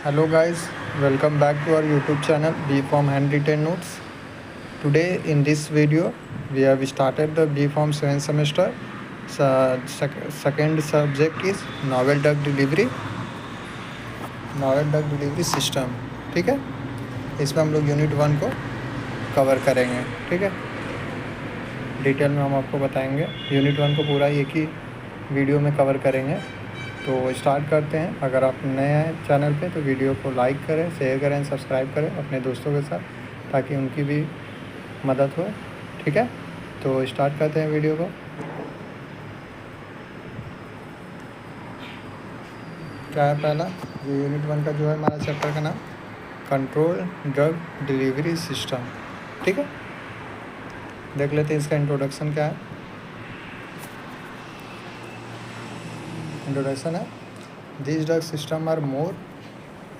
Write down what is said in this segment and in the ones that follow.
Hello guys, welcome back to our YouTube channel B Form Handwritten Notes. Today in this video we have started the B Form 7th semester. Second subject is novel drug delivery system. ठीक है, इसमें हम लोग unit 1 को cover करेंगे. ठीक है, detail में हम आपको बताएंगे. यूनिट 1 को पूरा एक ही वीडियो में कवर करेंगे. तो स्टार्ट करते हैं. अगर आप नए हैं चैनल पे तो वीडियो को लाइक करें, शेयर करें, सब्सक्राइब करें अपने दोस्तों के साथ, ताकि उनकी भी मदद हो. ठीक है, तो स्टार्ट करते हैं वीडियो को. क्या है पहला, ये यूनिट 1 का जो है हमारा चैप्टर का नाम कंट्रोल ड्रग डिलीवरी सिस्टम. ठीक है, देख लेते हैं इसका इंट्रोडक्शन क्या है. इंट्रोडक्शन है, this drug system are more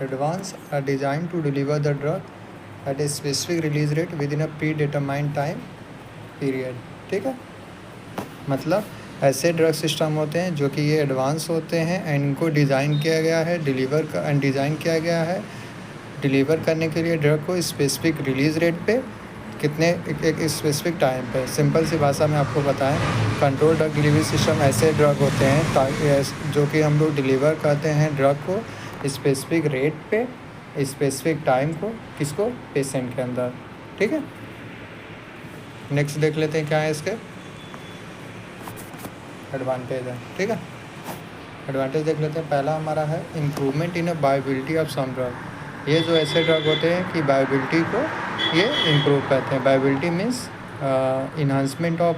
advance are design to deliver the drug at a specific release rate within a predetermined time period. ठीक है, मतलब ऐसे ड्रग सिस्टम होते हैं जो कि ये एडवांस होते हैं एंड इनको डिज़ाइन किया गया है, डिज़ाइन किया गया है डिलीवर करने के लिए ड्रग को स्पेसिफिक रिलीज़ रेट पे कितने एक स्पेसिफिक टाइम पे. सिंपल सी भाषा में आपको बताएं, कंट्रोल ड्रग डिलीवरी सिस्टम ऐसे ड्रग होते हैं जो कि हम लोग डिलीवर करते हैं ड्रग को स्पेसिफिक रेट पे स्पेसिफिक टाइम को, किसको, पेशेंट के अंदर. ठीक है, नेक्स्ट देख लेते हैं क्या है इसके एडवांटेज है. ठीक है, एडवांटेज देख लेते हैं. पहला हमारा है improvement in a bioavailability of some drug. ये जो ऐसे ड्रग होते हैं कि बायोबिलिटी को ये इम्प्रूव करते हैं. बायोबिलिटी means enhancement of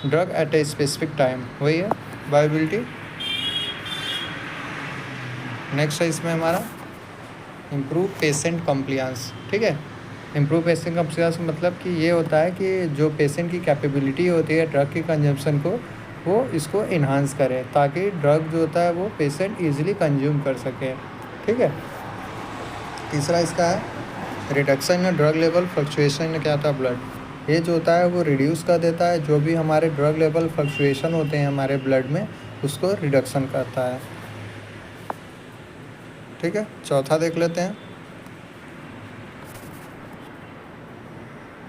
drug at a specific time, वही है बायोबिलिटी. नेक्स्ट है इसमें हमारा इम्प्रूव पेशेंट कंप्लायंस. ठीक है, इम्प्रूव पेशेंट कंप्लायंस मतलब कि ये होता है कि जो पेशेंट की कैपेबिलिटी होती है ड्रग की कंजम्पशन को, वो इसको इन्हांस करे ताकि ड्रग जो होता है वो पेशेंट ईजिली कंज्यूम कर सके. ठीक है, तीसरा इसका है reduction in drug level fluctuation. क्या था, ब्लड. ये जो होता है वो रिड्यूस कर देता है जो भी हमारे ड्रग लेवल फ्लक्चुएशन होते हैं हमारे ब्लड में, उसको रिडक्शन करता है. ठीक है, चौथा देख लेते हैं,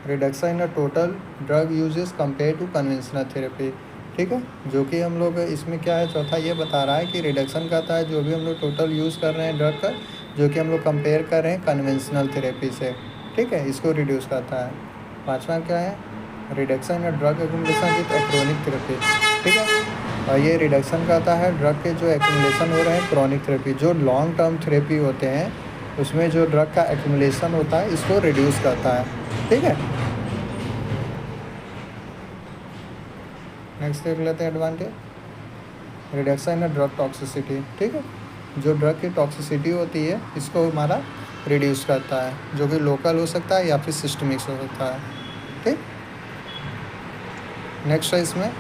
reduction in total drug uses compare to conventional therapy. ठीक है, जो कि हम लोग इसमें क्या है, चौथा ये बता रहा है कि रिडक्शन करता है जो भी हम लोग टोटल यूज़ कर रहे हैं ड्रग का, जो कि हम लोग कंपेयर कर रहे हैं कन्वेंशनल थेरेपी से. ठीक है, इसको रिड्यूस करता है. पांचवा क्या है, reduction in drug accumulation with chronic therapy. ठीक है, और ये रिडक्शन करता है ड्रग के जो एक्यूमुलेशन हो रहे हैं क्रोनिक थेरेपी, जो लॉन्ग टर्म थेरेपी होते हैं उसमें जो ड्रग का एक्यूमुलेशन होता है इसको रिड्यूस करता है. ठीक है, नेक्स्ट देख लेते हैं advantage, reduction in drug toxicity. ठीक है, जो ड्रग की टॉक्सिसिटी होती है इसको हमारा रिड्यूस करता है, जो कि लोकल हो सकता है या फिर सिस्टमिक हो सकता है. ठीक, नेक्स्ट है इसमें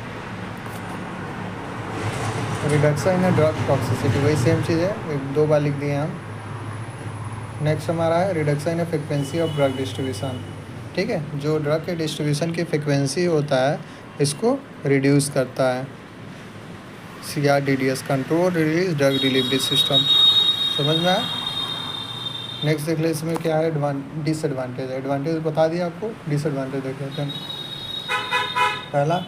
रिडक्शन इन ड्रग टॉक्सिसिटी, वही सेम चीज़ है, 2 बार लिख दिए हम. नेक्स्ट हमारा है reduction in frequency of drug distribution. ठीक है, जो ड्रग के डिस्ट्रीब्यूशन की फ्रिक्वेंसी होता है इसको रिड्यूस करता है. CRDDS, control release drug delivery system. समझ में आया. नेक्स्ट देख ले इसमें क्या है डिसएडवांटेज. एडवांटेज बता दिया आपको, डिसएडवांटेज देख लेते हैं. पहला,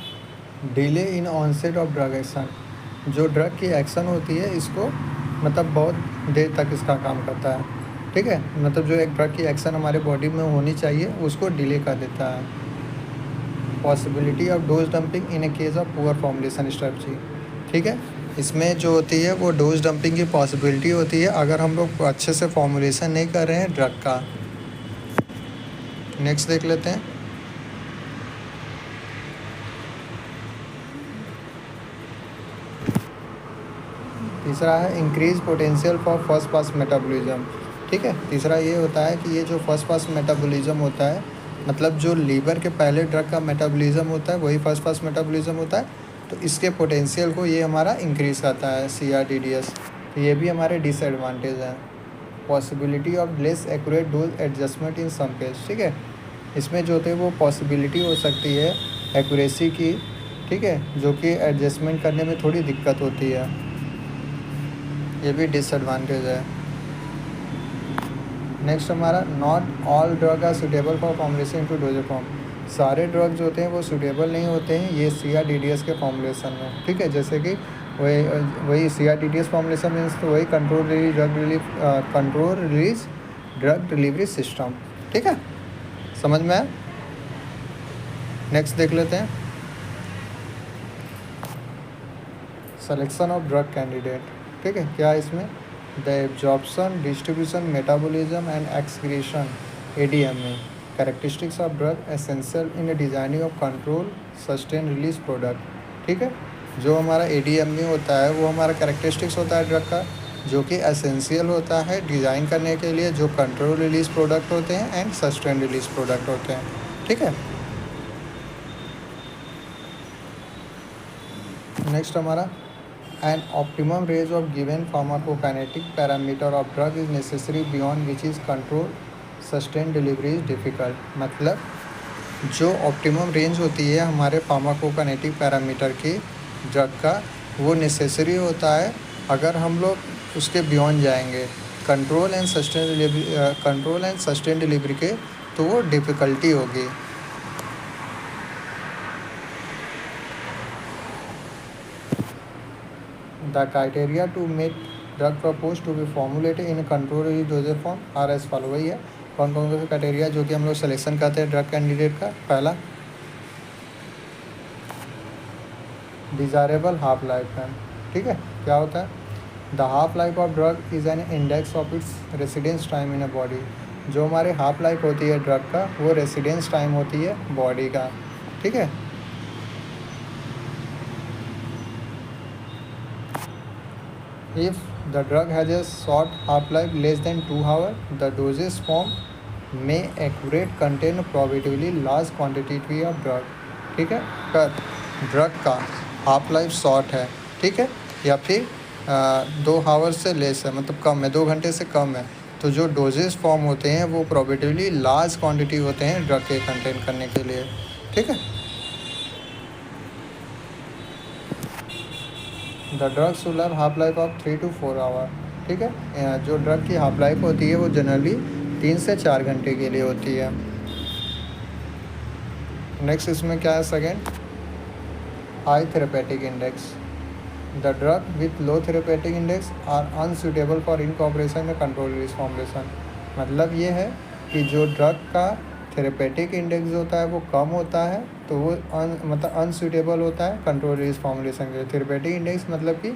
delay in onset of drug action. जो ड्रग की एक्शन होती है इसको मतलब बहुत देर तक इसका काम करता है. ठीक है, मतलब जो एक ड्रग की एक्शन हमारे बॉडी में होनी चाहिए उसको डिले कर देता है. Possibility of dose dumping in A case of poor formulation strategy. ठीक है, इसमें जो होती है वो डोज डंपिंग की पॉसिबिलिटी होती है अगर हम लोग अच्छे से फॉर्मुलेशन नहीं कर रहे हैं ड्रग का. नेक्स्ट देख लेते हैं, तीसरा है increase potential for first pass metabolism. ठीक है, तीसरा ये होता है कि ये जो फर्स्ट पास मेटाबॉलिज्म होता है, मतलब जो लीवर के पहले ड्रग का मेटाबॉलिज्म होता है वही फर्स्ट पास मेटाबॉलिज्म होता है, तो इसके पोटेंशियल को ये हमारा इंक्रीज़ करता है CRDDS. तो ये भी हमारे डिसएडवांटेज हैं. Possibility of less accurate dose adjustment in some case. ठीक है, इसमें जो होते हैं वो पॉसिबिलिटी हो सकती है एक्यूरेसी की. ठीक है, जो कि एडजस्टमेंट करने में थोड़ी दिक्कत होती है, ये भी डिसएडवांटेज है. नेक्स्ट हमारा not all drug are suitable for formulation to dosage form. सारे ड्रग जो होते हैं वो सुटेबल नहीं होते हैं ये CRDDS के फॉर्मुलेशन में, ठीक है। जैसे कि वही CRDDS फॉर्मुलेशन मीन्स तो वही control release drug delivery system, ठीक है, समझ में आया। नेक्स्ट देख लेते हैं सिलेक्शन ऑफ ड्रग कैंडिडेट, ठीक है। क्या है इसमें, the absorption distribution metabolism and excretion ADME characteristics of drug essential in designing of control sustain release product, ठीक है। जो हमारा ADME होता है वो हमारा कैरेक्टरिस्टिक्स होता है ड्रग का, जो कि एसेंशियल होता है डिज़ाइन करने के लिए जो कंट्रोल रिलीज प्रोडक्ट होते हैं एंड सस्टेन रिलीज प्रोडक्ट होते हैं, ठीक है। नेक्स्ट हमारा an optimum range of given pharmacokinetic parameter of drug is necessary beyond which is control sustained delivery is difficult। मतलब जो ऑप्टिमम रेंज होती है हमारे फार्माकोकाइनेटिक पैरामीटर की ड्रग का वो नेसेसरी होता है, अगर हम लोग उसके बियॉन्ड जाएंगे कंट्रोल एंड सस्टेन डिलीवरी के तो वो डिफ़िकल्टी होगी। The criteria to make drug proposed to be formulated in a controlled release dosage form are as follow। वही है कौन कौन से क्राइटेरिया जो कि हम लोग सिलेक्शन करते हैं ड्रग कैंडिडेट का। पहला डिज़ायरेबल हाफ लाइफ टाइम, ठीक है। क्या होता है, the half life of drug is an index of its residence time in a body. जो हमारी हाफ लाइफ होती है ड्रग का वो रेसिडेंस टाइम होती है बॉडी का, ठीक है। If the drug has a short half-life less than 2 hours, the dosage form may accurate contain probability large quantity of drug, ठीक है। पर ड्रग का हाफ लाइफ शॉर्ट है, ठीक है, या फिर 2 आवर्स से लेस है, मतलब कम है, 2 घंटे से कम है, तो जो डोजेज फॉर्म होते हैं वो प्रोबेबिलिटी लार्ज क्वांटिटी होते हैं ड्रग के कंटेन करने के लिए, ठीक है। The drug should have half life of 3 to 4 hour, ठीक है। जो ड्रग की हाफ लाइफ होती है वो जनरली 3 से 4 घंटे के लिए होती है। नेक्स्ट इसमें क्या है, second high therapeutic index. The drug with low therapeutic index are unsuitable for incorporation में कंट्रोल रिलीज फॉर्मुलेशन। मतलब ये है कि जो ड्रग का थेरेपेटिक इंडेक्स होता है वो कम होता है तो वो मतलब अनसूटेबल होता है कंट्रोल रिलीज फॉर्मुलेशन के लिए। थेरेपेटिक इंडेक्स मतलब कि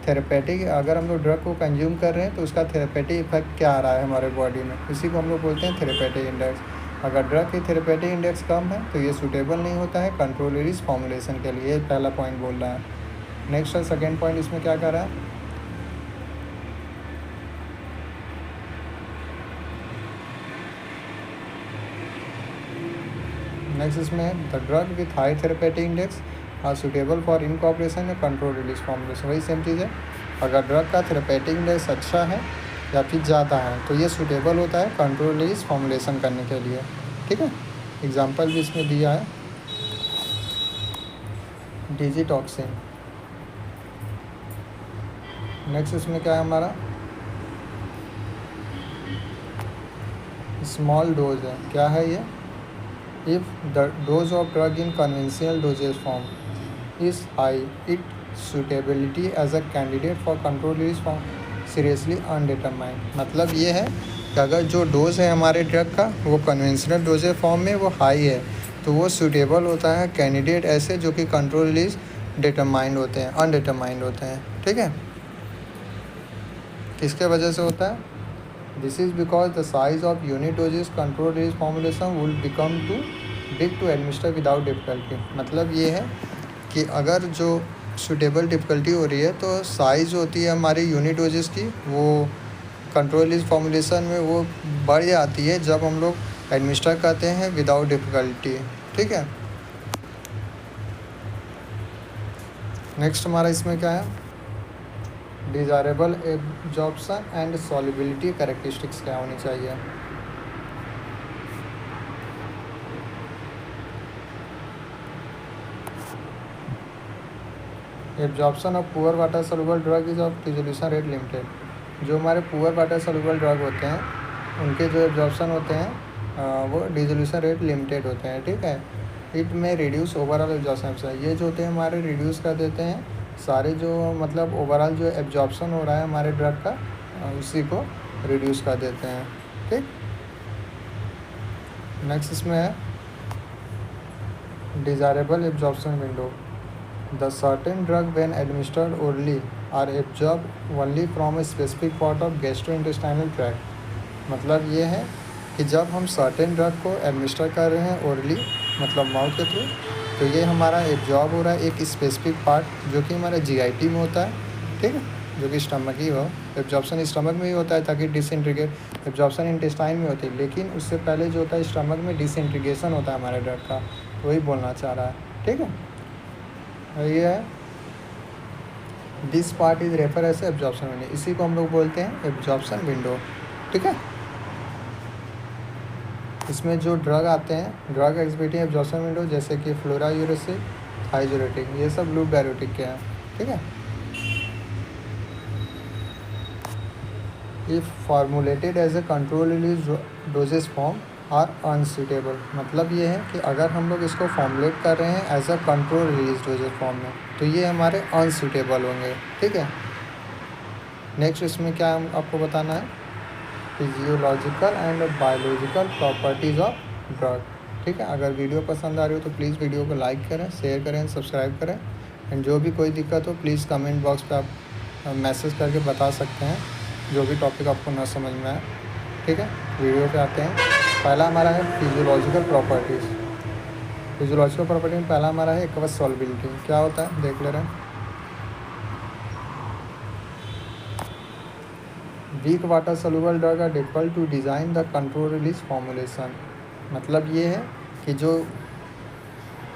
थेरेपेटिक अगर हम लोग ड्रग को कंज्यूम कर रहे हैं तो उसका थेरेपेटिक इफेक्ट क्या आ रहा है हमारे बॉडी में, इसी को हम लोग बोलते हैं थेरेपेटिक इंडेक्स। अगर ड्रग की थेरेपेटिक इंडेक्स कम है तो ये सूटेबल नहीं होता है कंट्रोल रिलीज फॉर्मुलेशन के लिए, पहला पॉइंट बोल रहा है। नेक्स्ट है सेकेंड पॉइंट, इसमें क्या कर रहा है, नेक्स्ट इसमें the drug with high therapeutic index are suitable for incorporation में कंट्रोल रिलीज फॉर्मुलेशन। वही सेम चीज़ है, अगर ड्रग का थेरेपेटिक इंडेक्स अच्छा है या फिर ज़्यादा है तो ये सूटेबल होता है कंट्रोल रिलीज फॉर्मुलेशन करने के लिए, ठीक है। एग्जाम्पल भी इसमें दिया है, डिजिटॉक्सिन। नेक्स्ट इसमें क्या है हमारा, स्मॉल डोज है, क्या है ये, if the dose of drug in conventional dosage form is high, its suitability as a candidate for control is seriously undetermined। मतलब ये है कि अगर जो डोज है हमारे ड्रग का वो कन्वेंशनल डोजेज फॉर्म में वो हाई है तो वो सूटेबल होता है कैंडिडेट ऐसे जो कि कंट्रोल रिलीज डिटरमाइंड होते हैं, अनडिटरमाइंड होते हैं, ठीक है। किसके वजह से होता है, this is because the size of unit doses control release formulation will become too big to administer without difficulty. मतलब ये है कि अगर जो सूटेबल डिफ़िकल्टी हो रही है तो साइज़ होती है हमारी यूनिट डोजेस की वो कंट्रोल रिलीज फॉर्मुलेशन में वो बढ़ जाती है जब हम लोग एडमिनिस्टर करते हैं विदाउट डिफ़िकल्टी, ठीक है। नेक्स्ट हमारा इसमें क्या है, desirable absorption and solubility characteristics क्या होनी चाहिए। Absorption of poor water soluble drug is of dissolution rate limited. जो हमारे पुअर वाटर सोल्यूबल ड्रग होते हैं उनके जो एब्जॉर्प्शन होते हैं वो डिसोल्यूशन रेट लिमिटेड होते हैं, ठीक है। इट में रिड्यूस ओवरऑल एब्जॉर्प्शन, ये जो होते हैं हमारे रिड्यूस कर देते हैं सारे जो मतलब ओवरऑल जो एब्जॉर्प्शन हो रहा है हमारे ड्रग का उसी को रिड्यूस कर देते हैं, ठीक। नेक्स्ट इसमें है desirable absorption window. The certain drug when administered orally are absorb only from a specific part of gastrointestinal tract. मतलब ये है कि जब हम सर्टेन ड्रग को एडमिनिस्टर कर रहे हैं ओरली मतलब माउथ के थ्रू, तो ये हमारा एब्जॉर्ब हो रहा है एक स्पेसिफिक पार्ट जो कि हमारा जीआईटी में होता है, ठीक है, जो कि स्टमक ही हो। एब्जॉर्प्शन स्टमक में ही होता है ताकि डिसइंटीग्रेट, एब्जॉर्प्शन इंटेस्टाइन में होती है, लेकिन उससे पहले जो होता है स्टमक में डिसइंटीग्रेशन होता है हमारे ड्रग का, वही बोलना चाह रहा है, ठीक है। और ये है this part is refer as absorption window, इसी को हम लोग बोलते हैं एब्जॉर्प्शन विंडो, ठीक है। इसमें जो ड्रग आते हैं ड्रग एक्सहिबिटिंग एब्जॉर्प्शन विंडो जैसे कि फ्लोरायूरेसिल, थाइजोरेटिक, ये सब लूप डायरेटिक के हैं, ठीक है। If formulated as a control release doses form are unsuitable, मतलब ये है कि अगर हम लोग इसको फॉर्मुलेट कर रहे हैं as a control release doses form में तो ये हमारे अनसूटेबल होंगे, ठीक है। नेक्स्ट इसमें क्या आपको बताना है, physiological and biological properties of drug, ठीक है। अगर वीडियो पसंद आ रही हो तो प्लीज़ वीडियो को लाइक करें, शेयर करें, सब्सक्राइब करें। एंड जो भी कोई दिक्कत हो प्लीज़ कमेंट बॉक्स पे आप मैसेज करके बता सकते हैं जो भी टॉपिक आपको ना समझ में आए, ठीक है। वीडियो पे आते हैं। पहला हमारा है फिजियोलॉजिकल प्रॉपर्टीज़। फिजियोलॉजिकल प्रॉपर्टी में पहला हमारा है एक्वस सॉल्युबिलिटी। क्या होता है देख ले रहे हैं। Weak water soluble drug are difficult to design the control release formulation, मतलब ये है कि जो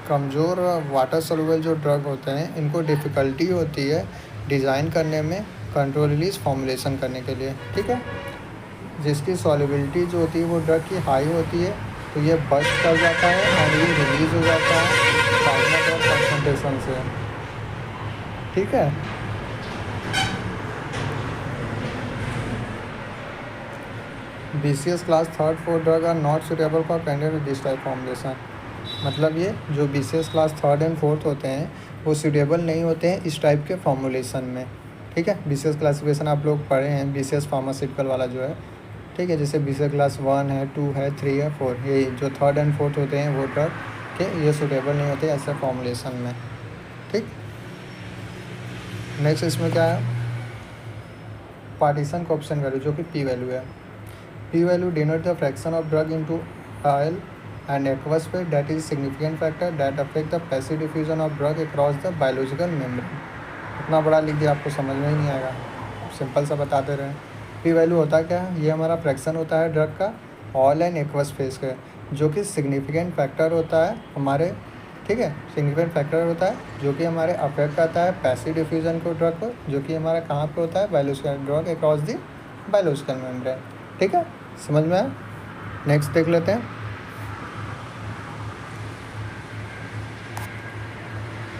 कमज़ोर वाटर सोल्यूबल जो ड्रग होते हैं इनको डिफ़िकल्टी होती है डिज़ाइन करने में कंट्रोल रिलीज फॉर्मुलेशन करने के लिए, ठीक है। जिसकी सॉल्युबिलिटी जो होती है वो ड्रग की हाई होती है तो ये बस्ट कर जाता है और ये रिलीज़ हो जाता है प्लाज्मा ड्रग कंसंट्रेशन से, ठीक है। BCS class 3rd 4th drug are not suitable for candidate this type formulation, मतलब ये जो BCS class 3rd and 4th होते हैं वो सूटेबल नहीं होते हैं इस टाइप के फॉर्मुलेशन में, ठीक है। BCS क्लासिफिकेशन आप लोग पढ़े हैं, BCS फार्मास्यूटिकल वाला जो है, ठीक है। जैसे BCS क्लास 1 है, 2 है, 3 है, 4, यही जो 3rd and 4th होते हैं वो ड्रग के ये सूटेबल नहीं होते ऐसे फॉर्मुलेशन में, ठीक। नेक्स्ट इसमें क्या है, पार्टीशन कोएफिशिएंट वैल्यू जो कि P वैल्यू है। P value denotes the fraction of drug into oil and aqueous phase that is significant factor that affect the passive diffusion of drug across the biological membrane। इतना बड़ा लिख दिया आपको समझ में ही नहीं आएगा, सिंपल सा बताते रहे। P वैल्यू होता क्या है, ये हमारा फ्रैक्शन होता है ड्रग का ऑयल एंड एक्वस फेज का, जो कि सिग्निफिकेंट फैक्टर होता है हमारे, ठीक है। सिग्निफिकेंट फैक्टर होता है जो कि हमारे अफेक्ट करता है पैसिव डिफ्यूजन को ड्रग को, जो कि हमारा कहाँ पे होता है biological drug across the biological membrane, ठीक है। समझ में आया। नेक्स्ट देख लेते हैं।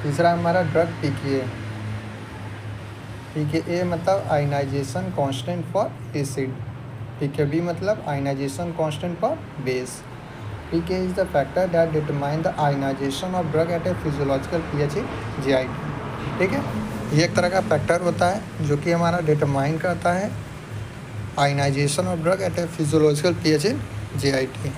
तीसरा हमारा ड्रग पीकेए। पीकेए मतलब ionization constant for acid, pKb मतलब ionization constant for base. PK is the factor that determine the ionization of drug at a physiological pH in GIT, ठीक है। ये एक तरह का फैक्टर होता है जो कि हमारा डिटरमाइन करता है ionization of drug at a physiological pH in GIT.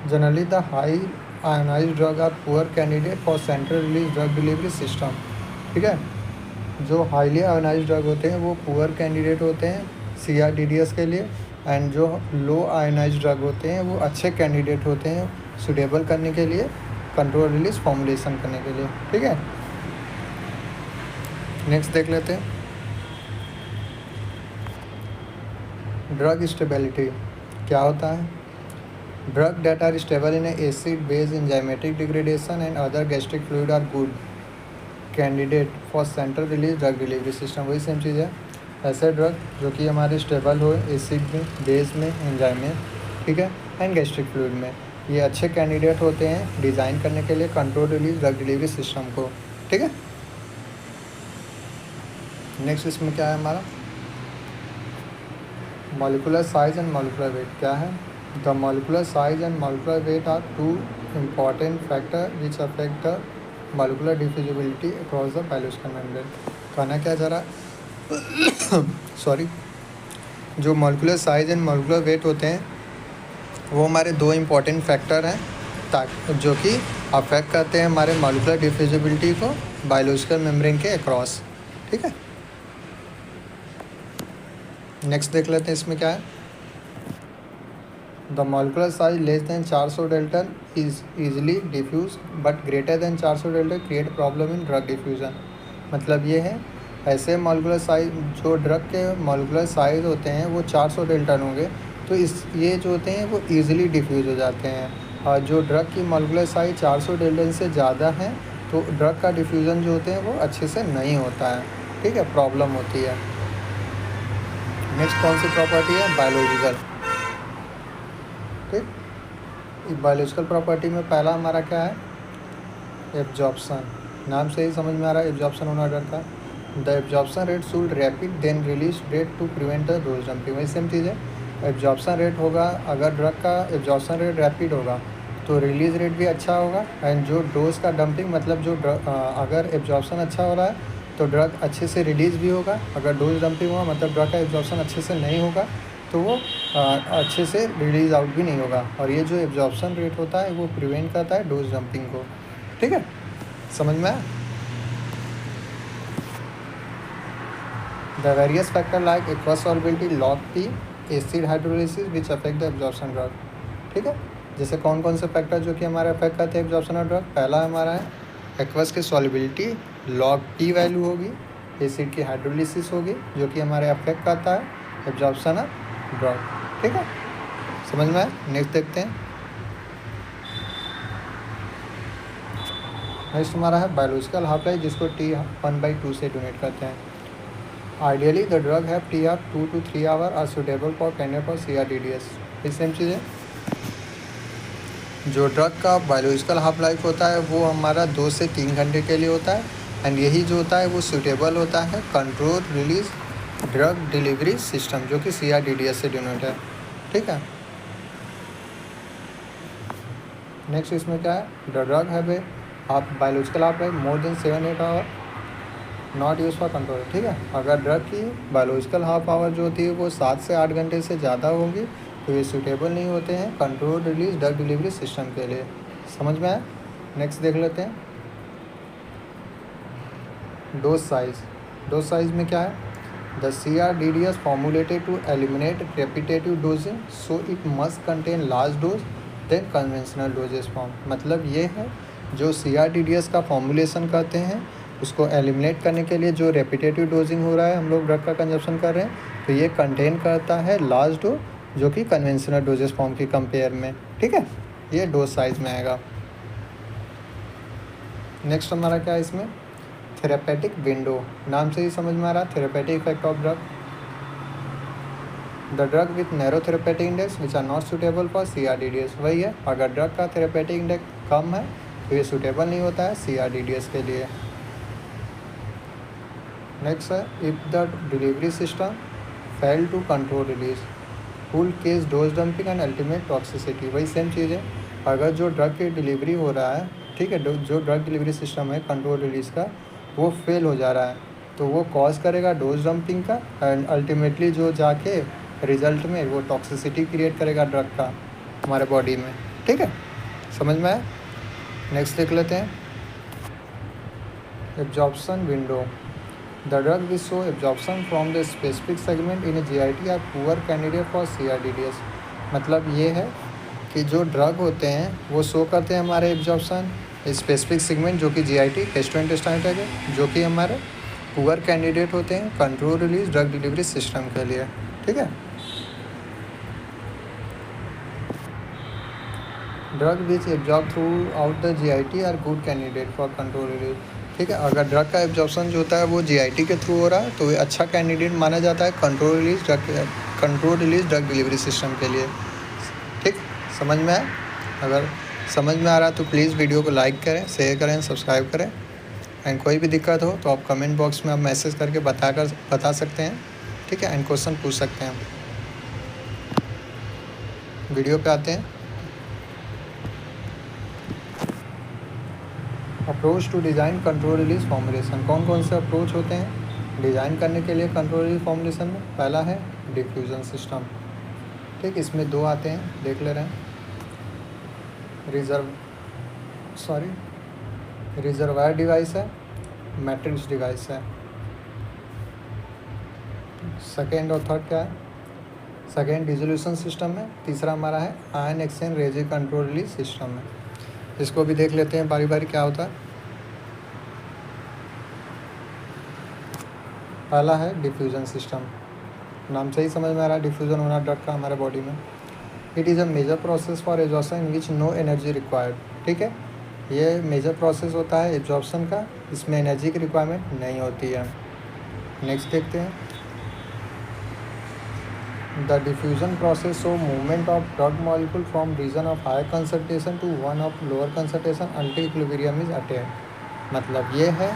Generally the high ionized drug are poor candidate for central release drug delivery system, ठीक है। जो हाईली आयोनाइज्ड ड्रग होते हैं वो पुअर कैंडिडेट होते हैं CRDDS के लिए, एंड जो लो आयोनाइज्ड ड्रग होते हैं वो अच्छे कैंडिडेट होते हैं सुटेबल करने के लिए कंट्रोल रिलीज फॉर्मुलेशन करने के लिए, ठीक है। नेक्स्ट देख लेते हैं। ड्रग स्टेबिलिटी क्या होता है। Drug that are stable in a acid base enzymatic degradation and other gastric fluid are good candidate for central release drug delivery system। वही सेम चीज़ है, ऐसे ड्रग जो कि हमारे स्टेबल हो एसिड में, बेस में, एंजाइम में, ठीक है, एंड गैस्ट्रिक फ्लूइड में, ये अच्छे कैंडिडेट होते हैं डिज़ाइन करने के लिए control release drug delivery system को, ठीक है। नेक्स्ट इसमें क्या है हमारा, molecular size and molecular weight क्या है। The molecular size and molecular weight are two important factor which affect the molecular diffusibility across the biological membrane. कहना क्या जा रहा सॉरी, जो molecular size and molecular weight होते हैं वो हमारे दो इम्पॉर्टेंट फैक्टर हैं जो कि अफेक्ट करते हैं हमारे मॉलिकुलर डिफ्यूजिबिलिटी को बायोलॉजिकल मेम्ब्रेन के अक्रॉस। ठीक है। नेक्स्ट देख लेते हैं इसमें क्या है। The molecular size less than 400 dalton is easily diffuse but greater than 400 dalton create problem in drug diffusion. मतलब ये है, ऐसे मॉलिकुलर साइज, जो ड्रग के मॉलिकुलर साइज होते हैं वो 400 डेल्टन होंगे, तो ये जो होते हैं वो ईजिली डिफ्यूज़ हो जाते हैं। और जो ड्रग की मॉलिकुलर साइज 400 डेल्टन से ज़्यादा है तो ड्रग का डिफ्यूज़न जो होते हैं वो अच्छे से नहीं होता है। ठीक है, प्रॉब्लम होती है। नेक्स्ट कौन सी प्रॉपर्टी है, बायोलॉजिकल। ठीक, बायोलॉजिकल प्रॉपर्टी में पहला हमारा क्या है, एब्जॉर्प्शन। नाम से ही समझ में आ रहा है एब्जॉर्प्शन होना ड्रग का। The absorption rate should rapid than release rate to prevent the dose dumping. वही सेम चीज़ है, एब्जॉर्प्शन रेट होगा, अगर ड्रग का एब्जॉर्प्शन रेट रैपिड होगा तो रिलीज रेट भी अच्छा होगा। एंड जो डोज का डंपिंग, मतलब जो अगर एब्जॉर्प्शन अच्छा हो रहा है तो ड्रग अच्छे से रिलीज़ भी होगा। अगर डोज डंपिंग हुआ मतलब ड्रग का एब्जॉर्प्शन अच्छे से नहीं होगा तो वो अच्छे से रिलीज़ आउट भी नहीं होगा। और ये जो एब्जॉर्प्शन रेट होता है वो प्रिवेंट करता है डोज डंपिंग को। ठीक है, समझ में आया। The various factor like aqueous solubility, log P, acid hydrolysis which affect the absorption drug. ठीक है, जैसे कौन कौन से फैक्टर जो कि हमारे अफेक्ट करते हैं एब्जॉर्प्शन ऑफ ड्रग। पहला हमारा है एक्वस की सॉल्युबिलिटी, लॉग पी वैल्यू होगी, एसिड की हाइड्रोलिसिस होगी जो कि हमारे अफेक्ट करता है एब्जॉर्प्शन ऑफ ड्रग। ठीक है, समझ में आया। नेक्स्ट देखते हैं। नेक्स्ट हमारा है बायोलॉजिकल हाफ लाइफ, जिसको T1/2 से डोनेट करते हैं। Ideally the drug have T of 2 to 3 hour are suitable for candidate for CRDDS। ये सेम चीज़ है, जो ड्रग का बायोलॉजिकल हाफ लाइफ होता है वो हमारा 2 से 3 घंटे के लिए होता है। एंड यही जो होता है वो सूटेबल होता है control release drug delivery system, जो कि CRDDS से डिनोट है। ठीक है। नेक्स्ट इसमें क्या है, the drug have a biological half life more than 7-8 our not use for control. ठीक है, अगर ड्रग की बायोलॉजिकल हाफ आवर जो होती है वो 7 से 8 घंटे से ज़्यादा होगी तो ये सूटेबल नहीं होते हैं control release drug delivery system के लिए। समझ में आया। नेक्स्ट देख लेते हैं डोज साइज। डोज साइज में क्या है, the CRDDS formulated to eliminate repetitive dosing so it must contain large dose than conventional doses form. मतलब ये है, जो CRDDS का फॉर्मुलेशन करते हैं उसको एलिमिनेट करने के लिए जो रेपिटेटिव डोजिंग हो रहा है, हम लोग ड्रग का कंजप्शन कर रहे हैं, तो ये कंटेन करता है लार्ज डोज जो कि कन्वेंशनल डोजेस फॉर्म की कंपेयर में। ठीक है, ये डोज साइज में आएगा। नेक्स्ट हमारा क्या है इसमें, थेरेपेटिक विंडो। नाम से ही समझ में आ रहा है, therapeutic effect of drug. The drug with narrow therapeutic index which are not suitable for CRDDS। वही है, अगर ड्रग का थेरेपेटिक इंडेक्स कम है तो ये सुटेबल नहीं होता है CRDDS के लिए। नेक्स्ट है, if the delivery system fail to control release full case dose dumping and ultimate toxicity. वही सेम चीज़ है, अगर जो ड्रग की डिलीवरी हो रहा है, ठीक है, जो ड्रग डिलीवरी सिस्टम है कंट्रोल रिलीज का वो फेल हो जा रहा है तो वो कॉज करेगा डोज डंपिंग का एंड अल्टीमेटली जो जाके रिजल्ट में वो टॉक्सिसिटी क्रिएट करेगा ड्रग का हमारे बॉडी में। ठीक है, समझ में आया। नेक्स्ट देख लेते हैं absorption window. The drug which show absorption from the specific segment in a GIT are poor candidate for CRDDS। मतलब ये है कि जो ड्रग होते हैं वो शो करते हैं हमारे एब्जॉर्प्शन स्पेसिफिक सेगमेंट जो कि GIT गैस्ट्रोइंटेस्टाइनल ट्रैक्ट है, जो कि हमारे पुअर कैंडिडेट होते हैं control release drug delivery system के लिए। ठीक है, drug which absorb throughout the GIT are good candidate for control release. ठीक है, अगर ड्रग का एब्जॉर्प्शन जो होता है वो GIT के थ्रू हो रहा है तो ये अच्छा कैंडिडेट माना जाता है control release drug delivery system के लिए। ठीक, समझ में आया। अगर समझ में आ रहा है तो प्लीज़ वीडियो को लाइक करें, शेयर करें, सब्सक्राइब करें एंड कोई भी दिक्कत हो तो आप कमेंट बॉक्स में आप मैसेज करके बता सकते हैं, ठीक है, एंड क्वेश्चन पूछ सकते हैं। वीडियो पे आते हैं। Approach to design control release formulation. कौन कौन से अप्रोच होते हैं डिज़ाइन करने के लिए कंट्रोल रिलीज फॉर्मुलेशन में? पहला है डिफ्यूज़न सिस्टम, ठीक, इसमें दो आते हैं, देख ले रहे हैं। रिजर्वायर डिवाइस है, मैट्रिक्स डिवाइस है। सेकेंड और थर्ड क्या है? सेकेंड डिसोल्यूशन सिस्टम है, तीसरा हमारा है ion exchange resin control release system है। इसको भी देख लेते हैं बारी बारी क्या होता है। पहला है डिफ्यूज़न सिस्टम, नाम से ही समझ में आ रहा है डिफ्यूज़न होना ड्रग का हमारे बॉडी में। It is a major process for absorption in which no energy required, ठीक है, ये मेजर प्रोसेस होता है एब्जॉर्प्शन का, इसमें एनर्जी की रिक्वायरमेंट नहीं होती है। नेक्स्ट देखते हैं। The diffusion process show movement of drug molecule from region of higher concentration to one of lower concentration until equilibrium is attained. मतलब ये है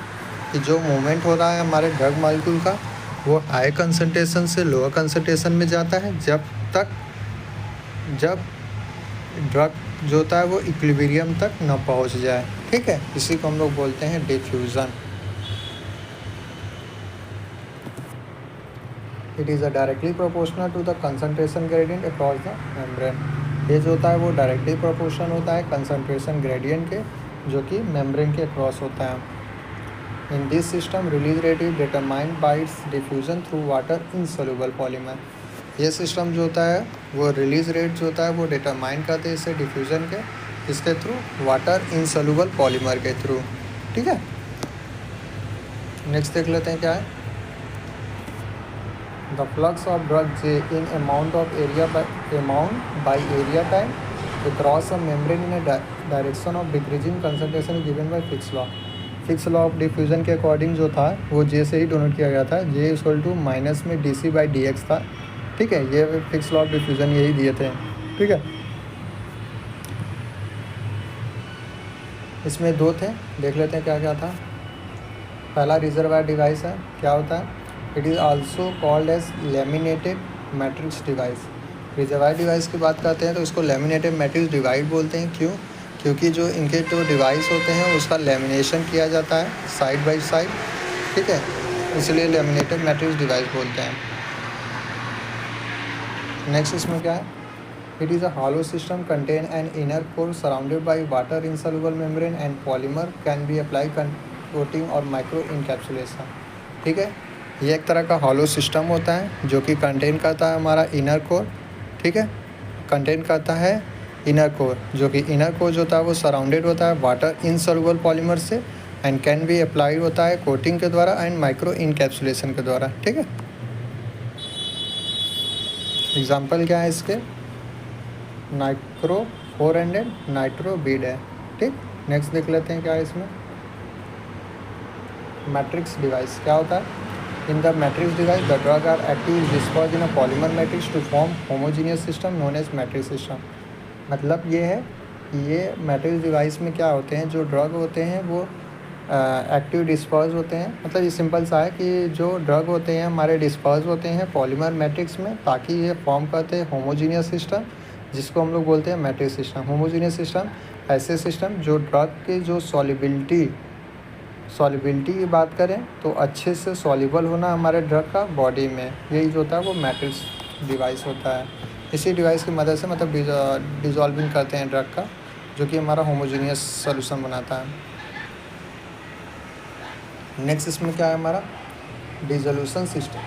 कि जो मूवमेंट हो रहा है हमारे ड्रग मॉलिक्यूल का वो हाई कंसंट्रेशन से लोअर कंसंट्रेशन में जाता है जब ड्रग जो होता है वो इक्विलिब्रियम तक न पहुंच जाए, ठीक है, इसी को हम लोग बोलते हैं diffusion. It is a directly proportional to the concentration gradient across the membrane. ये जो होता है वो डायरेक्टली प्रोपोर्शनल होता है कंसंट्रेशन ग्रेडियंट के, जो कि मेम्ब्रेन के अक्रॉस होता है। In this system release rate is determined by it's diffusion through water insoluble polymer. ये सिस्टम जो होता है वो रिलीज रेट जो होता है वो डिटरमाइन करते हैं इससे डिफ्यूज़न के, इसके थ्रू वाटर इनसोल्यूबल पॉलीमर के थ्रू, ठीक है। नेक्स्ट देख लेते हैं क्या है। The flux of drug J in amount by area time across a membrane in direction of decreasing concentration given by fix law. Fix law of diffusion के according जो था वो जे से ही डोनेट किया गया था, जे इक्वल टू माइनस में dc/dx था, ठीक है, ये फिक्स लॉ ऑफ डिफ्यूज़न यही दिए थे, ठीक है। इसमें दो थे, देख लेते हैं क्या क्या था। पहला रिजर्वायर डिवाइस है, क्या होता है? It is also called as laminated matrix device. Reservoir device की बात करते हैं तो इसको लैमिनेटेड मैट्रिक्स डिवाइस बोलते हैं। क्यों? क्योंकि जो इनके जो डिवाइस होते हैं उसका लैमिनेशन किया जाता है साइड बाय साइड, ठीक है, इसलिए लैमिनेटेड मैट्रिक्स डिवाइस बोलते हैं। नेक्स्ट इसमें क्या है? It is a hollow system contain an inner core surrounded by water insoluble membrane and polymer can B apply coating और माइक्रो इनकैप्सुलेशन, ठीक है। ये एक तरह का हॉलो सिस्टम होता है जो कि कंटेन करता है हमारा इनर कोर, ठीक है, कंटेन करता है इनर कोर, जो कि इनर कोर जो होता है वो सराउंडेड होता है वाटर इनसोल्यूबल पॉलीमर से एंड कैन बी अप्लाइड होता है कोटिंग के द्वारा एंड माइक्रो इनकैप्सुलेशन के द्वारा, ठीक है। एग्जाम्पल क्या है इसके? नाइट्रो 400 नाइट्रो बीड है, ठीक। नेक्स्ट देख लेते हैं क्या है इसमें। मैट्रिक्स डिवाइस क्या होता है? In the matrix device the drug are active dispersed in a polymer matrix to form homogeneous system known as matrix system. मतलब ये है कि ये मैट्रिक्स डिवाइस में क्या होते हैं, जो ड्रग होते हैं वो एक्टिव डिस्पर्स होते हैं। मतलब ये सिंपल सा है कि जो ड्रग होते हैं हमारे डिस्पर्स होते हैं पॉलीमर मैट्रिक्स में, ताकि ये फॉर्म करते हैं होमोजीनियस सिस्टम, जिसको हम लोग बोलते हैं मैट्रिक्स सिस्टम। होमोजीनियस सिस्टम ऐसे सिस्टम जो ड्रग के जो सॉलिबिलिटी की बात करें तो अच्छे से सॉल्युबल होना हमारे ड्रग का बॉडी में, यही जो होता है वो मैट्रिक्स डिवाइस होता है। इसी डिवाइस की मदद से मतलब डिजॉल्विंग करते हैं ड्रग का, जो कि हमारा होमोजीनियस सॉल्यूशन बनाता है। नेक्स्ट इसमें क्या है हमारा? Dissolution system.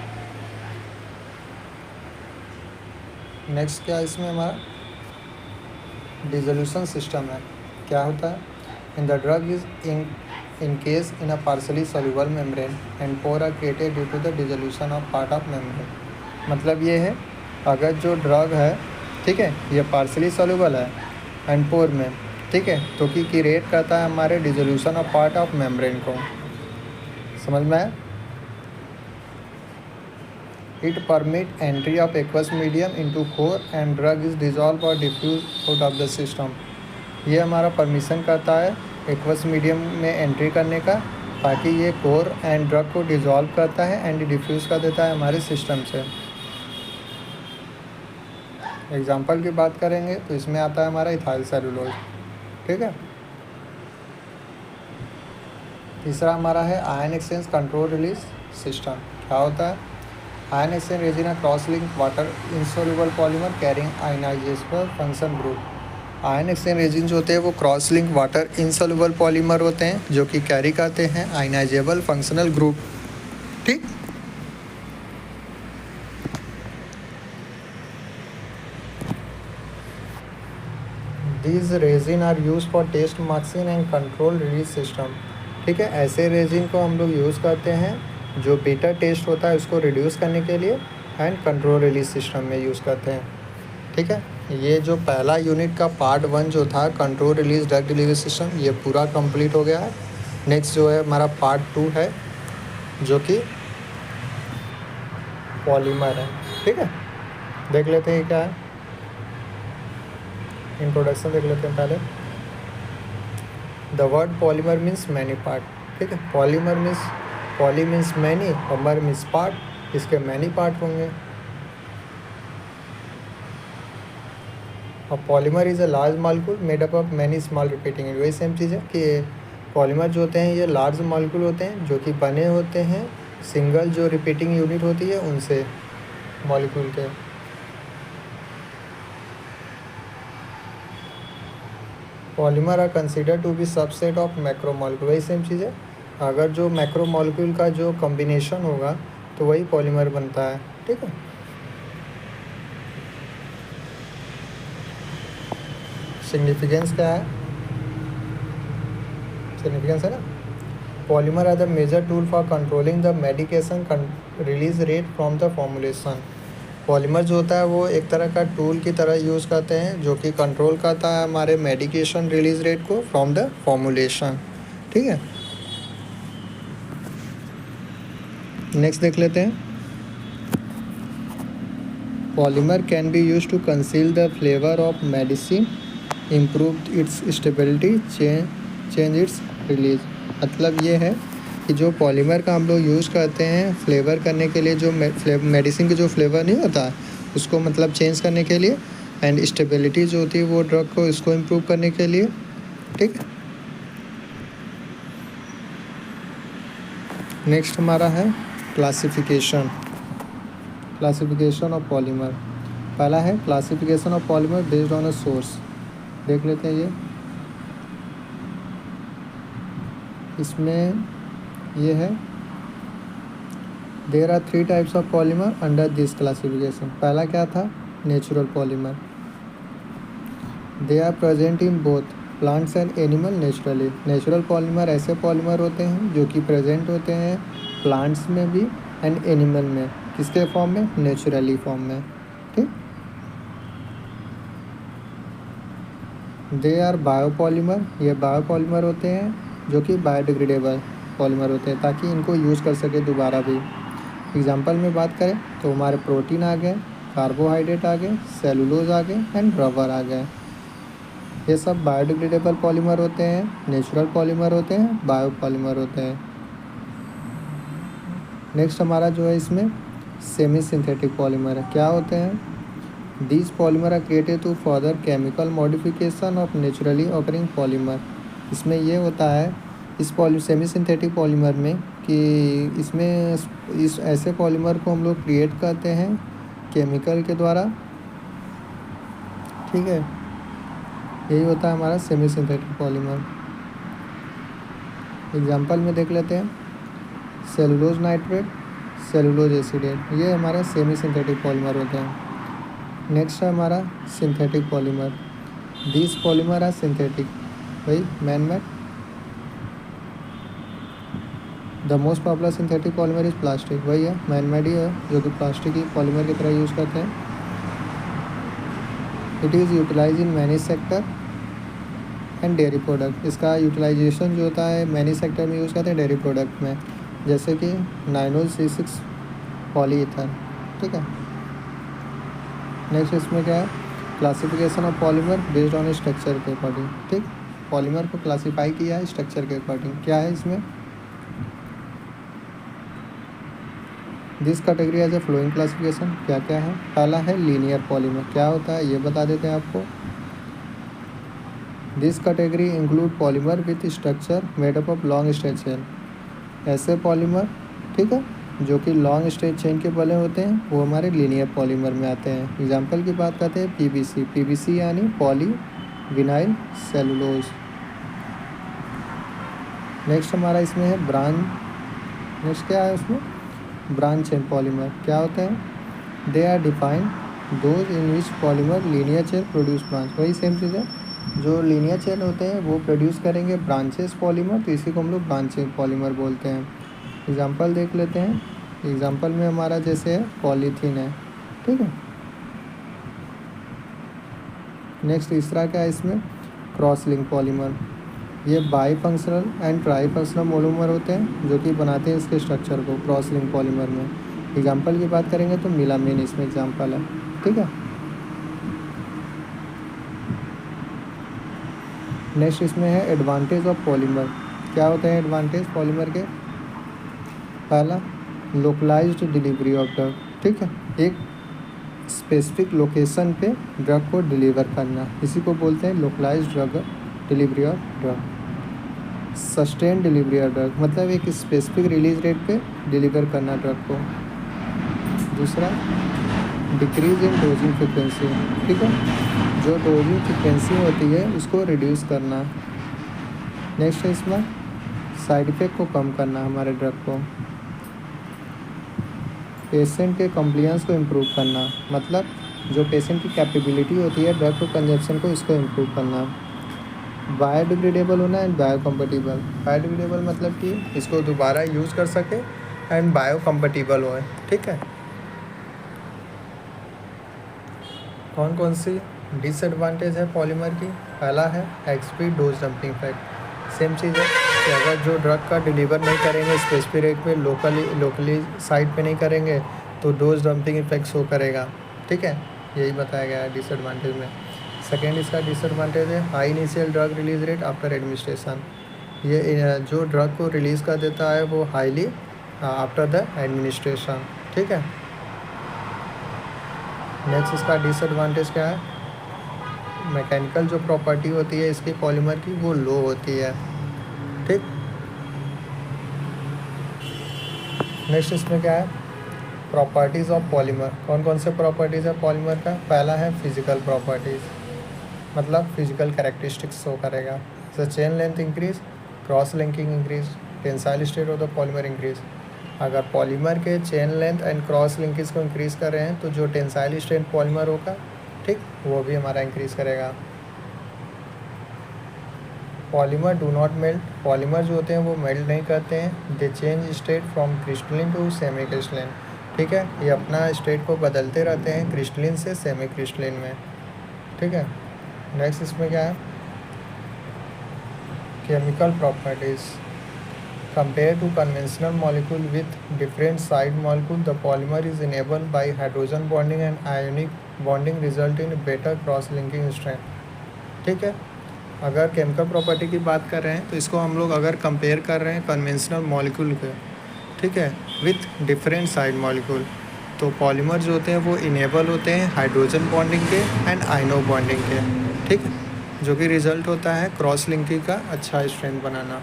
नेक्स्ट क्या है इसमें हमारा? डिसोल्यूशन सिस्टम है, क्या होता है? In the drug is in case in a partially soluble membrane and pore are created due to the dissolution of part of membrane। मतलब ये है अगर जो ड्रग है, ठीक है, ये पार्शली सॉल्युबल है एंड पोर में, ठीक है, तो कि क्रिएट करता है हमारे dissolution of part of membrane को, समझ में आया? It permit entry of aqueous medium into core and drug is dissolve और diffuse out of the system. ये हमारा परमिशन करता है एक्वस मीडियम में एंट्री करने का ताकि ये कोर एंड ड्रग को डिजॉल्व करता है एंड डिफ्यूज़ कर देता है हमारे सिस्टम से। एग्जाम्पल की बात करेंगे तो इसमें आता है हमारा इथाइल सेलुलोज, ठीक है। तीसरा हमारा है ion exchange control release system. क्या होता है? Ion exchange resin a cross link water insoluble polymer carrying ionizable function group. Ion exchange resin जो होते हैं वो cross link water insoluble polymer होते हैं जो कि कैरी करते हैं आयनाइजेबल फंक्शनल ग्रुप, ठीक। These resin are use for taste masking and control release system, ठीक है। ऐसे रेजिन को हम लोग यूज़ करते हैं जो बीटा टेस्ट होता है उसको रिड्यूस करने के लिए एंड कंट्रोल रिलीज सिस्टम में यूज़ करते हैं, ठीक है। ये जो पहला यूनिट का पार्ट 1 जो था control release drug delivery system, ये पूरा कंप्लीट हो गया है। नेक्स्ट जो है हमारा पार्ट 2 है जो कि पॉलीमर है, ठीक है। देख लेते हैं क्या है, इंट्रोडक्शन देख लेते हैं पहले। The word polymer means many part, ठीक है। Polymer means poly means many और मर मीन्स पार्ट, इसके मैनी पार्ट होंगे। और polymer is a large molecule made up of many small repeating unit. वही सेम चीज़ है कि पॉलीमर जो होते हैं ये लार्ज मॉलिक्यूल होते हैं जो कि बने होते हैं सिंगल जो रिपीटिंग यूनिट होती है उनसे, मॉलिक्यूल के। Polymer are consider to be subset of macromolecule. वही सेम चीज़ है, अगर जो मैक्रोमॉलिक्यूल का जो कॉम्बिनेशन होगा तो वही पॉलीमर बनता है, ठीक है। सिग्निफिकेंस क्या है? सिग्निफिकेंस है ना, polymer are the major tool for controlling the medication release rate from the formulation. Polymer जो होता है वो एक तरह का टूल की तरह यूज़ करते हैं जो कि कंट्रोल करता है हमारे मेडिकेशन रिलीज रेट को फ्रॉम द फॉर्मुलेशन, ठीक है। नेक्स्ट देख लेते हैं। Polymer can be use to conceal the flavour of medicine, improve its stability, change its release. मतलब ये है कि जो पॉलीमर का हम लोग यूज़ करते हैं फ्लेवर करने के लिए, जो मेडिसिन के जो फ्लेवर नहीं होता उसको मतलब चेंज करने के लिए, एंड स्टेबिलिटी जो होती है वो ड्रग को इसको इम्प्रूव करने के लिए, ठीक। नेक्स्ट हमारा है क्लासिफिकेशन ऑफ पॉलीमर। पहला है classification of polymer based on a source. देख लेते हैं ये, इसमें ये है there are 3 types of polymer under this classification. पहला क्या था? Natural polymer. They are present in both plants and animal naturally. Natural polymer ऐसे पॉलीमर होते हैं जो कि प्रेजेंट होते हैं प्लांट्स में भी एंड एनिमल में। किसके फॉर्म में? नेचुरली फॉर्म में, ठीक। They are biopolymer. ये बायोपॉलीमर होते हैं जो कि बायोडिग्रेडेबल पॉलीमर होते हैं ताकि इनको यूज़ कर सके दोबारा भी। एग्जांपल में बात करें तो हमारे प्रोटीन आ गए, कार्बोहाइड्रेट आ गए, सेलुलोज आ गए एंड रबर आ गए। ये सब बायोडिग्रेडेबल पॉलीमर होते हैं, नेचुरल पॉलीमर होते हैं, बायोपॉलीमर होते हैं। नेक्स्ट हमारा जो है इसमें सेमी सिंथेटिक पॉलीमर है। क्या होते हैं? These polymer are created to further chemical modification of naturally occurring polymer. इसमें ये होता है इस सेमी सिंथेटिक पॉलीमर में कि इसमें इस ऐसे पॉलीमर को हम लोग क्रिएट करते हैं केमिकल के द्वारा, ठीक है। यही होता है हमारा सेमी सिंथेटिक पॉलीमर। एग्जांपल में देख लेते हैं, सेलुलोज नाइट्रेट, सेलुलोज एसिडेट, ये हमारा सेमी सिंथेटिक पॉलीमर होते हैं। नेक्स्ट है हमारा synthetic polymer. This polymer are synthetic, वही man made. The most popular synthetic polymer is plastic, वही है मैन मेड ही है जो कि प्लास्टिक ही पॉलीमर की तरह यूज़ करते हैं। It is utilize in many sector and dairy product. इसका यूटिलाइजेशन जो होता है मैनी सेक्टर में यूज़ करते हैं डेयरी प्रोडक्ट में, जैसे कि नाइनोल C6 पॉलीईथर, ठीक है। नेक्स्ट इसमें क्या है? Classification of polymer based on structure के अकॉर्डिंग, ठीक। पॉलीमर को क्लासीफाई किया है स्ट्रक्चर के अकॉर्डिंग। क्या है इसमें? This category as a flowing classification क्या क्या है। पहला है लीनियर पॉलीमर, क्या होता है ये बता देते हैं आपको। This category include polymer with structure made up of long stretch chain. ऐसे पॉलीमर, ठीक है, जो कि लॉन्ग स्ट्रेच चेन के बने होते हैं वो हमारे लीनियर पॉलीमर में आते हैं। एग्जाम्पल की बात करते हैं पीवीसी, पीवीसी यानी पॉली विनाइल सेलुलोज। नेक्स्ट हमारा इसमें है नेक्स्ट क्या है उसमें, ब्रांच चेन पॉलीमर क्या होते हैं। They are defined those in which polymer linear chain produce branch. वही सेम चीज़ है, जो लीनियर चेन होते हैं वो प्रोड्यूस करेंगे ब्रांचेस पॉलीमर, तो इसी को हम लोग ब्रांच चेन पॉलीमर बोलते हैं। एग्जांपल देख लेते हैं। एग्जांपल में हमारा जैसे है पॉलीथीन है, ठीक है। नेक्स्ट तीसरा क्या है इसमें, क्रॉस लिंक पॉलीमर। ये by functional and try functional monomer होते हैं जो कि बनाते हैं इसके स्ट्रक्चर को क्रॉस लिंक पॉलीमर में। एग्जांपल की बात करेंगे तो मिलामीन इसमें एग्जांपल है, ठीक है। नेक्स्ट इसमें है एडवांटेज ऑफ पॉलीमर। क्या होते हैं एडवांटेज पॉलीमर के। पहला, लोकलाइज्ड डिलीवरी ऑफ ड्रग, ठीक है, एक स्पेसिफिक लोकेशन पे ड्रग को डिलीवर करना, इसी को बोलते हैं localized drug delivery of drug. Sustain delivery of drug मतलब एक स्पेसिफिक रिलीज रेट पे डिलीवर करना ड्रग को। दूसरा, डिक्रीज इन डोजिंग फ्रिक्वेंसी, ठीक है, जो डोजिंग फ्रिक्वेंसी होती है उसको रिड्यूस करना। नेक्स्ट है इसमें साइड इफ़ेक्ट को कम करना हमारे ड्रग को। पेशेंट के कंप्लियंस को इम्प्रूव करना, मतलब जो पेशेंट की कैपेबिलिटी होती है ड्रग को कंजप्शन को, इसको इम्प्रूव करना। बायोडिग्रेडेबल होना एंड बायोकम्पेटिबल। बायोडिग्रेडेबल मतलब कि इसको दोबारा यूज़ कर सके एंड बायोकम्पेटिबल हो, ठीक है। कौन कौन सी डिसएडवांटेज है पॉलीमर की। पहला है एक्सपी डोज डंपिंग इफेक्ट। सेम चीज़ है कि अगर जो ड्रग का डिलीवर नहीं करेंगे स्पेसिफिक रेट पे, लोकली साइट पे नहीं करेंगे तो डोज डंपिंग इफेक्ट शो करेगा, ठीक है। यही बताया गया है डिसएडवांटेज में। सेकेंड इसका डिसएडवांटेज है high initial drug release rate after administration. ये जो ड्रग को रिलीज़ कर देता है वो हाईली आफ्टर द एडमिनिस्ट्रेशन, ठीक है। नेक्स्ट इसका डिसएडवांटेज क्या है, मैकेनिकल जो प्रॉपर्टी होती है इसकी पॉलीमर की वो लो होती है, ठीक। नेक्स्ट इसमें क्या है, प्रॉपर्टीज़ ऑफ पॉलीमर। कौन कौन से प्रॉपर्टीज़ है पॉलीमर का। पहला है फिजिकल प्रॉपर्टीज़, मतलब फिजिकल कैरेक्टरिस्टिक्स शो करेगा, जैसे chain length increase, cross linking increase, tensile state of the polymer increase. अगर पॉलीमर के chain length and cross linkage को इंक्रीज़ कर रहे हैं तो जो टेंसाइल स्ट्रेंथ पॉलीमर होगा, ठीक, वो भी हमारा इंक्रीज़ करेगा। Polymer do not melt. Polymer जो होते हैं वो मेल्ट नहीं करते हैं। They change state from crystalline to semi crystalline, ठीक है, ये अपना स्टेट को बदलते रहते हैं क्रिस्टलिन से सेमी क्रिस्टलिन में, ठीक है। नेक्स्ट इसमें क्या है, chemical properties. Compared to conventional molecule with different side molecule, the polymer is enabled by hydrogen bonding and ionic bonding result in better cross linking strength, ठीक है। अगर केमिकल प्रॉपर्टी की बात कर रहे हैं तो इसको हम लोग अगर कंपेयर कर रहे हैं कन्वेंशनल मॉलिक्यूल के, ठीक है, विथ डिफरेंट साइड मॉलिक्यूल, तो पॉलीमर जो होते हैं वो इनेबल होते हैं हाइड्रोजन बॉन्डिंग के एंड आयनो बॉन्डिंग के, ठीक, जो कि रिजल्ट होता है क्रॉस लिंकिंग का अच्छा स्ट्रेंथ बनाना।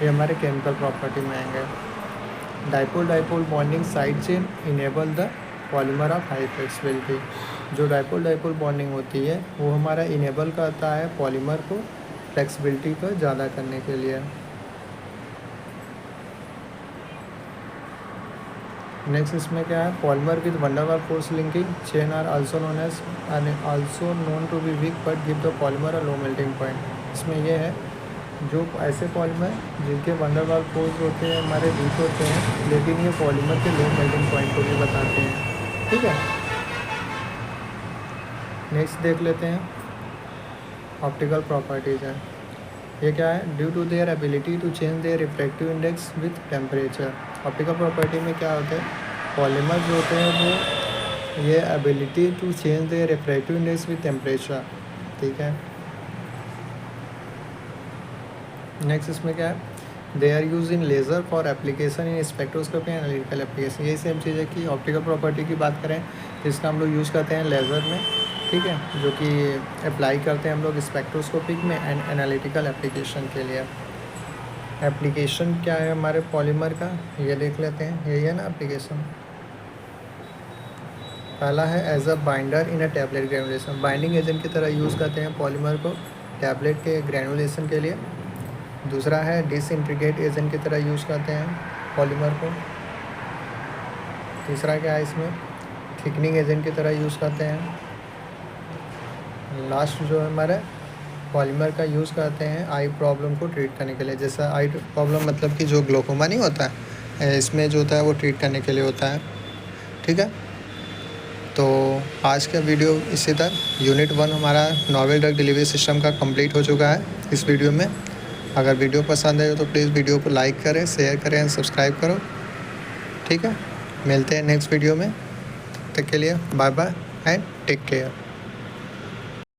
ये हमारे केमिकल प्रॉपर्टी में आएंगे। Dipole dipole bonding side chain enable the polymer of high flexibility. जो डाइपोल डाइपोल बॉन्डिंग होती है वो हमारा इनेबल करता है पॉलीमर को फ्लेक्सिबिलिटी को ज़्यादा करने के लिए। नेक्स्ट इसमें क्या है, polymer with van der Waals force linking chain are also known to be weak but give the polymer a low melting point. इसमें यह है जो ऐसे पॉलीमर जिनके वंडर वाल फोर्स होते हैं हमारे वीक होते हैं, लेकिन ये पॉलीमर के लो मेल्टिंग पॉइंट को भी बताते हैं, ठीक है। नेक्स्ट देख लेते हैं ऑप्टिकल प्रॉपर्टीज़ है। ये क्या है, due to their ability to change their refractive index with temperature. Optical property में क्या होता है, पॉलीमर जो होते हैं वो ये ability to change their refractive index with temperature, ठीक है। नेक्स्ट इसमें क्या है, they are use in laser for application in spectroscopy analytical application. यही सेम चीज़ है कि ऑप्टिकल प्रॉपर्टी की बात करें तो इसका हम लोग यूज़ करते हैं लेज़र में, ठीक है, जो कि अप्लाई करते हैं हम लोग स्पेक्ट्रोस्कोपिक में एंड एनालिटिकल एप्लीकेशन के लिए। एप्लीकेशन क्या है हमारे पॉलीमर का, ये देख लेते हैं। यही है ना एप्लीकेशन। पहला है as a binder in a tablet granulation, binding agent की तरह यूज़ करते हैं पॉलीमर को टैबलेट के ग्रेनुलेशन के लिए। दूसरा है डिसइंटीग्रेट एजेंट की तरह यूज़ करते हैं पॉलीमर को। तीसरा क्या है इसमें, थिकनिंग एजेंट की तरह यूज़ करते हैं। लास्ट जो है हमारा पॉलीमर का यूज़ करते हैं आई प्रॉब्लम को ट्रीट करने के लिए। जैसा आई प्रॉब्लम मतलब कि जो ग्लोकोमा नहीं होता है, इसमें जो होता है वो ट्रीट करने के लिए होता है, ठीक है। तो आज का वीडियो इसी तक। यूनिट 1 हमारा नॉवेल ड्रग डिलीवरी सिस्टम का कंप्लीट हो चुका है इस वीडियो में। अगर वीडियो पसंद है तो प्लीज़ वीडियो को लाइक करें, शेयर करें एंड सब्सक्राइब करो, ठीक है। मिलते हैं नेक्स्ट वीडियो में, तब तक के लिए bye bye and take care.